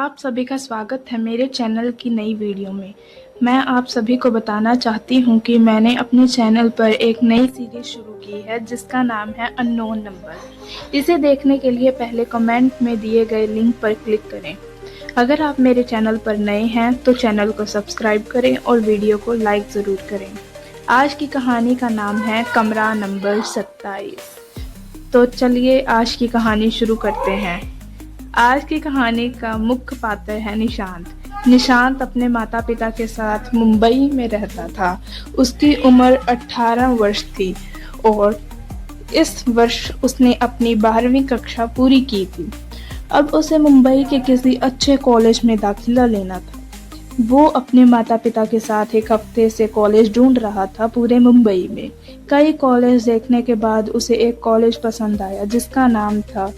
आप सभी का स्वागत है मेरे चैनल की नई वीडियो में। मैं आप सभी को बताना चाहती हूँ कि मैंने अपने चैनल पर एक नई सीरीज शुरू की है जिसका नाम है अननोन नंबर। इसे देखने के लिए पहले कमेंट में दिए गए लिंक पर क्लिक करें। अगर आप मेरे चैनल पर नए हैं तो चैनल को सब्सक्राइब करें और वीडियो को लाइक ज़रूर करें। आज की कहानी का नाम है कमरा नंबर 27। तो चलिए आज की कहानी शुरू करते हैं। आज की कहानी का मुख्य पात्र है निशांत। निशांत अपने माता पिता के साथ मुंबई में रहता था। उसकी उम्र 18 वर्ष थी और इस वर्ष उसने अपनी 12वीं कक्षा पूरी की थी। अब उसे मुंबई के किसी अच्छे कॉलेज में दाखिला लेना था। वो अपने माता पिता के साथ एक हफ्ते से कॉलेज ढूंढ रहा था पूरे मुंबई में। कई कॉलेज देखने के बाद उसे एक कॉलेज पसंद आया जिसका नाम था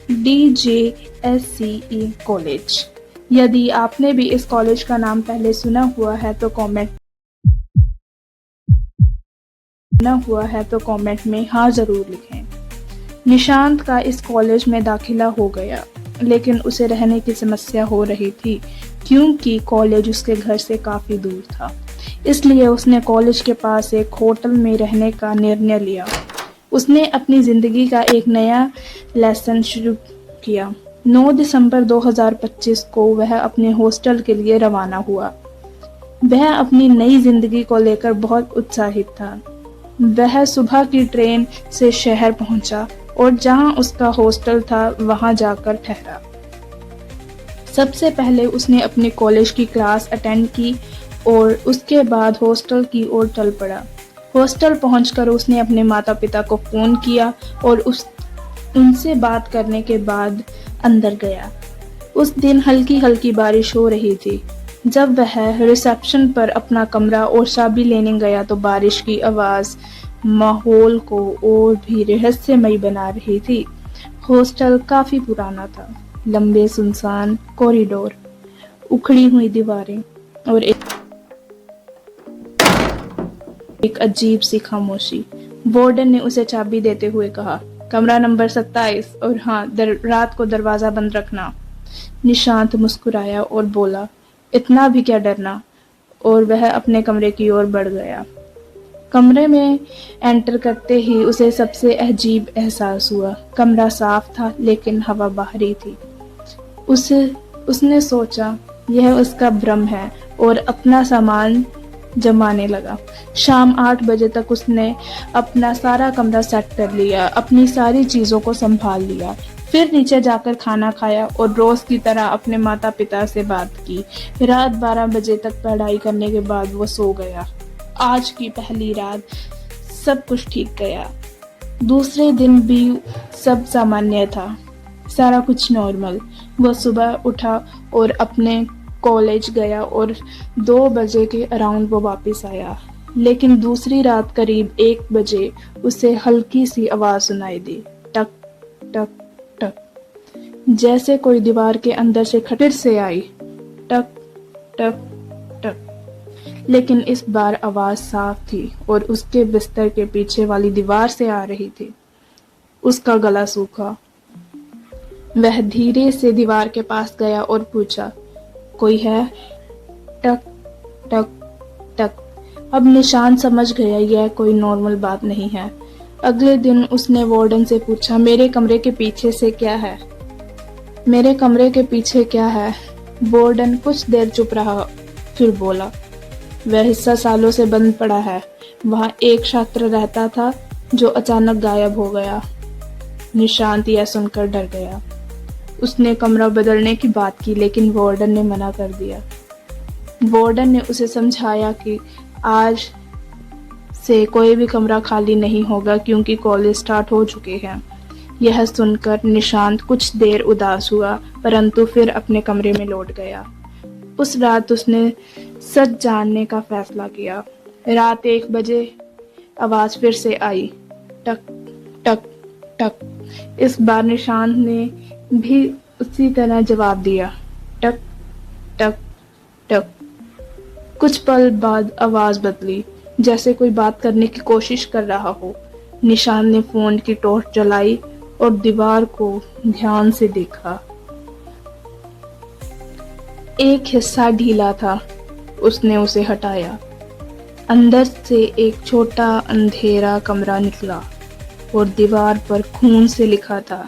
DJSCE कॉलेज। यदि आपने भी इस कॉलेज का नाम पहले सुना हुआ है तो कमेंट में हाँ ज़रूर लिखें। निशांत का इस कॉलेज में दाखिला हो गया, लेकिन उसे रहने की समस्या हो रही थी क्योंकि कॉलेज उसके घर से काफ़ी दूर था। इसलिए उसने कॉलेज के पास एक होटल में रहने का निर्णय लिया। उसने अपनी ज़िंदगी का एक नया लेसन शुरू किया। 9 दिसंबर 2025 को वह अपने हॉस्टल के लिए रवाना हुआ। वह अपनी नई ज़िंदगी को लेकर बहुत उत्साहित था। वह सुबह की ट्रेन से शहर पहुंचा और जहां उसका हॉस्टल था वहां जाकर ठहरा। सबसे पहले उसने अपने कॉलेज की क्लास अटेंड की और उसके बाद हॉस्टल की ओर चल पड़ा। हॉस्टल पहुंचकर उसने अपने माता पिता को फ़ोन किया और उनसे बात करने के बाद अंदर गया। उस दिन हल्की हल्की बारिश हो रही थी। जब वह रिसेप्शन पर अपना कमरा और चाबी लेने गया तो बारिश की आवाज़ माहौल को और भी रहस्यमय बना रही थी। हॉस्टल काफ़ी पुराना था। लंबे सुनसान कॉरिडोर, उखड़ी हुई दीवारें और एक अजीब सी खामोशी। वार्डन ने उसे चाबी देते हुए कहा, कमरा नंबर 27 और हाँ, रात को दरवाज़ा बंद रखना। निशांत मुस्कुराया और बोला, इतना भी क्या डरना, और वह अपने कमरे की ओर बढ़ गया। कमरे में एंटर करते ही उसे सबसे अजीब एहसास हुआ। कमरा साफ था लेकिन हवा बाहरी थी। उसने सोचा यह उसका भ्रम है और अपना सामान जमाने लगा। शाम 8 बजे तक उसने अपना सारा कमरा सेट कर लिया, अपनी सारी चीज़ों को संभाल लिया। फिर नीचे जाकर खाना खाया और रोज़ की तरह अपने माता पिता से बात की। रात 12 बजे तक पढ़ाई करने के बाद वो सो गया। आज की पहली रात सब कुछ ठीक गया। दूसरे दिन भी सब सामान्य था, सारा कुछ नॉर्मल। वो सुबह उठा और अपने कॉलेज गया और 2 बजे के अराउंड वो वापस आया। लेकिन दूसरी रात करीब 1 बजे उसे हल्की सी आवाज़ सुनाई दी, टक टक टक, जैसे कोई दीवार के अंदर से फिर से आई, टक टक टक। लेकिन इस बार आवाज़ साफ थी और उसके बिस्तर के पीछे वाली दीवार से आ रही थी। उसका गला सूखा। वह धीरे से दीवार के पास गया और पूछा, कोई है? टक टक टक। अब निशांत समझ गया यह कोई नॉर्मल बात नहीं है। अगले दिन उसने वार्डन से पूछा, मेरे कमरे के पीछे से क्या है? मेरे कमरे के पीछे क्या है? वार्डन कुछ देर चुप रहा, फिर बोला, वह हिस्सा सालों से बंद पड़ा है। वहाँ एक छात्र रहता था जो अचानक गायब हो गया। निशांत यह सुनकर डर गया। उसने कमरा बदलने की बात की लेकिन वार्डन ने मना कर दिया। वार्डन ने उसे समझाया कि आज से कोई भी कमरा खाली नहीं होगा क्योंकि कॉलेज स्टार्ट हो चुके हैं। यह सुनकर निशांत कुछ देर उदास हुआ, परंतु फिर अपने कमरे में लौट गया। उस रात उसने सच जानने का फैसला किया। रात 1 बजे आवाज़ फिर से आई, टक टक टक। इस बार निशांत ने भी उसी तरह जवाब दिया, टक टक टक। कुछ पल बाद आवाज़ बदली, जैसे कोई बात करने की कोशिश कर रहा हो। निशांत ने फ़ोन की टॉर्च जलाई और दीवार को ध्यान से देखा। एक हिस्सा ढीला था, उसने उसे हटाया। अंदर से एक छोटा अंधेरा कमरा निकला और दीवार पर खून से लिखा था,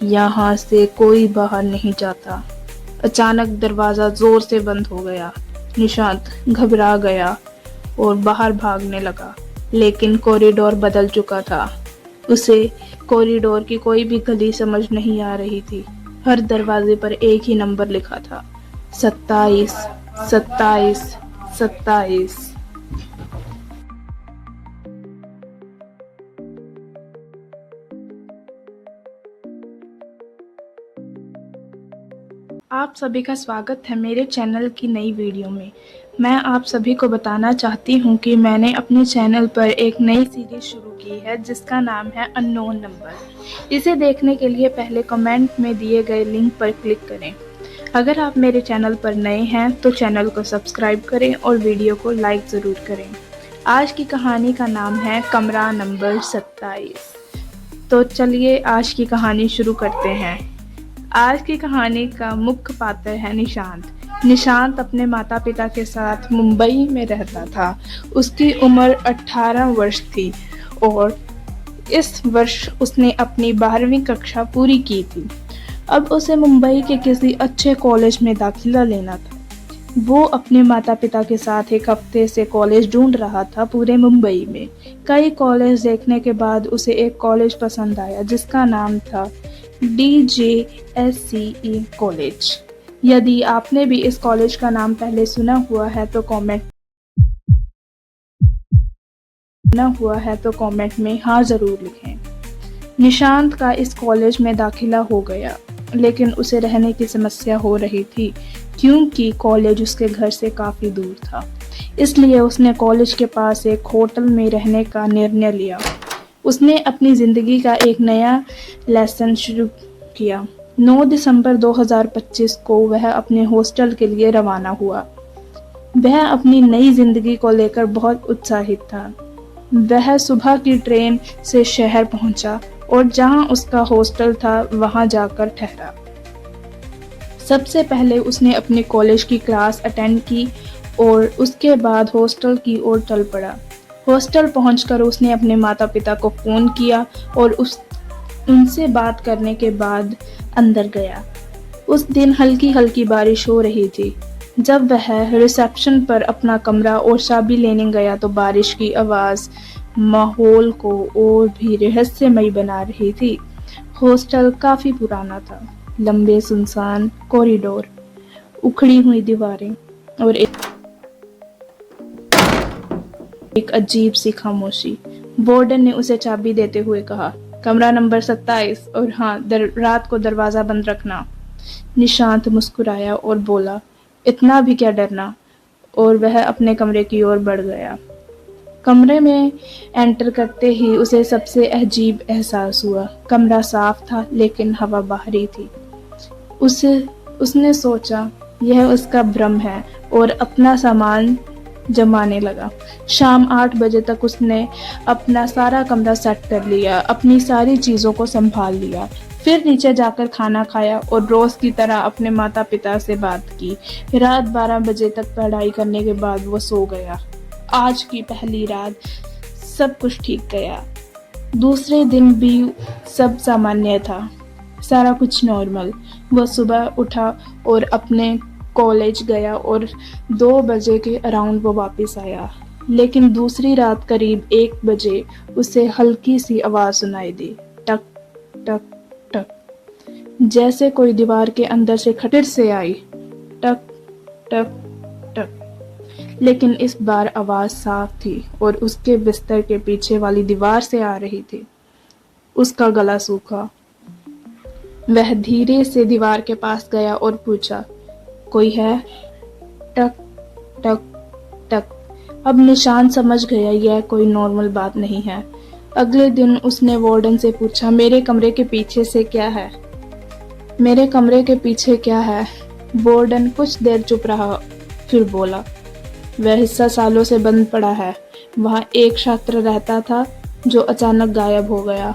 यहाँ से कोई बाहर नहीं जाता। अचानक दरवाजा जोर से बंद हो गया। निशांत घबरा गया और बाहर भागने लगा, लेकिन कॉरिडोर बदल चुका था। उसे कॉरिडोर की कोई भी गली समझ नहीं आ रही थी। हर दरवाजे पर एक ही नंबर लिखा था, 27, 27, 27। आप सभी का स्वागत है मेरे चैनल की नई वीडियो में। मैं आप सभी को बताना चाहती हूँ कि मैंने अपने चैनल पर एक नई सीरीज शुरू की है जिसका नाम है अननोन नंबर। इसे देखने के लिए पहले कमेंट में दिए गए लिंक पर क्लिक करें। अगर आप मेरे चैनल पर नए हैं तो चैनल को सब्सक्राइब करें और वीडियो को लाइक ज़रूर करें। आज की कहानी का नाम है कमरा नंबर 27। तो चलिए आज की कहानी शुरू करते हैं। आज की कहानी का मुख्य पात्र है निशांत। निशांत अपने माता पिता के साथ मुंबई में रहता था। उसकी उम्र 18 वर्ष थी और इस वर्ष उसने अपनी 12वीं कक्षा पूरी की थी। अब उसे मुंबई के किसी अच्छे कॉलेज में दाखिला लेना था। वो अपने माता पिता के साथ एक हफ्ते से कॉलेज ढूंढ रहा था पूरे मुंबई में। कई कॉलेज देखने के बाद उसे एक कॉलेज पसंद आया जिसका नाम था DJSCE कॉलेज। यदि आपने भी इस कॉलेज का नाम पहले सुना हुआ है तो कमेंट में हाँ ज़रूर लिखें। निशांत का इस कॉलेज में दाखिला हो गया, लेकिन उसे रहने की समस्या हो रही थी क्योंकि कॉलेज उसके घर से काफ़ी दूर था। इसलिए उसने कॉलेज के पास एक होटल में रहने का निर्णय लिया। उसने अपनी ज़िंदगी का एक नया लेसन शुरू किया। 9 दिसंबर 2025 को वह अपने हॉस्टल के लिए रवाना हुआ। वह अपनी नई ज़िंदगी को लेकर बहुत उत्साहित था। वह सुबह की ट्रेन से शहर पहुंचा और जहां उसका हॉस्टल था वहां जाकर ठहरा। सबसे पहले उसने अपने कॉलेज की क्लास अटेंड की और उसके बाद हॉस्टल की ओर चल पड़ा। हॉस्टल पहुंचकर उसने अपने माता पिता को फ़ोन किया और उनसे बात करने के बाद अंदर गया। उस दिन हल्की हल्की बारिश हो रही थी। जब वह रिसेप्शन पर अपना कमरा और चाबी लेने गया तो बारिश की आवाज़ माहौल को और भी रहस्यमय बना रही थी। हॉस्टल काफ़ी पुराना था। लंबे सुनसान कॉरिडोर, उखड़ी हुई दीवारें और एक अजीब सी खामोशी। वार्डन ने उसे चाबी देते हुए कहा, कमरा नंबर 27 और हाँ, रात को दरवाज़ा बंद रखना। निशांत मुस्कुराया और बोला, इतना भी क्या डरना, और वह अपने कमरे की ओर बढ़ गया। कमरे में एंटर करते ही उसे सबसे अजीब एहसास हुआ। कमरा साफ था लेकिन हवा बाहरी थी। उसने सोचा यह उसका भ्रम है और अपना सामान जमाने लगा। शाम 8 बजे तक उसने अपना सारा कमरा सेट कर लिया, अपनी सारी चीज़ों को संभाल लिया। फिर नीचे जाकर खाना खाया और रोज़ की तरह अपने माता पिता से बात की। रात 12 बजे तक पढ़ाई करने के बाद वो सो गया। आज की पहली रात सब कुछ ठीक गया। दूसरे दिन भी सब सामान्य था, सारा कुछ नॉर्मल। वह सुबह उठा और अपने कॉलेज गया और 2 बजे के अराउंड वो वापस आया। लेकिन दूसरी रात करीब 1 बजे उसे हल्की सी आवाज़ सुनाई दी, टक टक टक, जैसे कोई दीवार के अंदर से खटिर से आई, टक टक टक। लेकिन इस बार आवाज़ साफ थी और उसके बिस्तर के पीछे वाली दीवार से आ रही थी। उसका गला सूखा। वह धीरे से दीवार के पास गया और पूछा, कोई है? टक टक टक। अब निशांत समझ गया यह कोई नॉर्मल बात नहीं है। अगले दिन उसने वार्डन से पूछा, मेरे कमरे के पीछे से क्या है? मेरे कमरे के पीछे क्या है? वार्डन कुछ देर चुप रहा, फिर बोला, वह हिस्सा सालों से बंद पड़ा है। वहाँ एक छात्र रहता था जो अचानक गायब हो गया।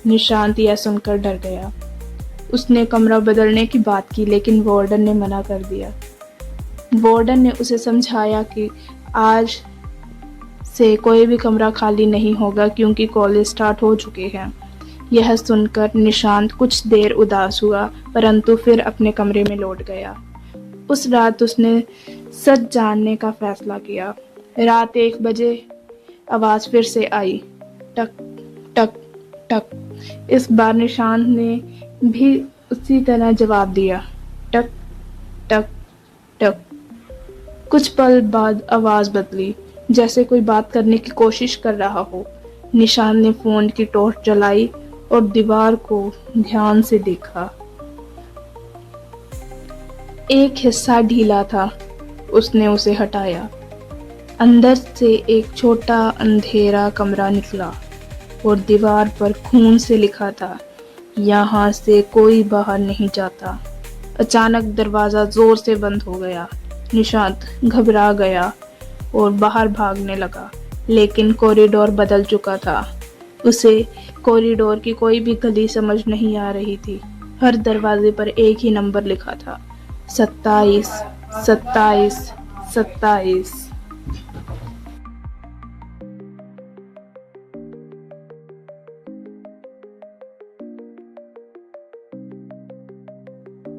निशांत यह सुनकर डर गया। उसने कमरा बदलने की बात की, लेकिन वार्डन ने मना कर दिया। वार्डन ने उसे समझाया कि आज से कोई भी कमरा खाली नहीं होगा क्योंकि कॉलेज स्टार्ट हो चुके हैं। यह सुनकर निशांत कुछ देर उदास हुआ, परंतु फिर अपने कमरे में लौट गया। उस रात उसने सच जानने का फैसला किया। रात 1 बजे आवाज फिर से आई, टक टक टक। इस बार निशांत ने भी उसी तरह जवाब दिया, टक टक टक। कुछ पल बाद आवाज बदली, जैसे कोई बात करने की कोशिश कर रहा हो। निशांत ने फोन की टॉर्च जलाई और दीवार को ध्यान से देखा। एक हिस्सा ढीला था। उसने उसे हटाया। अंदर से एक छोटा अंधेरा कमरा निकला और दीवार पर खून से लिखा था, यहाँ से कोई बाहर नहीं जाता। अचानक दरवाजा जोर से बंद हो गया। निशांत घबरा गया और बाहर भागने लगा, लेकिन कॉरिडोर बदल चुका था। उसे कॉरिडोर की कोई भी गली समझ नहीं आ रही थी। हर दरवाजे पर एक ही नंबर लिखा था, 27 27 27।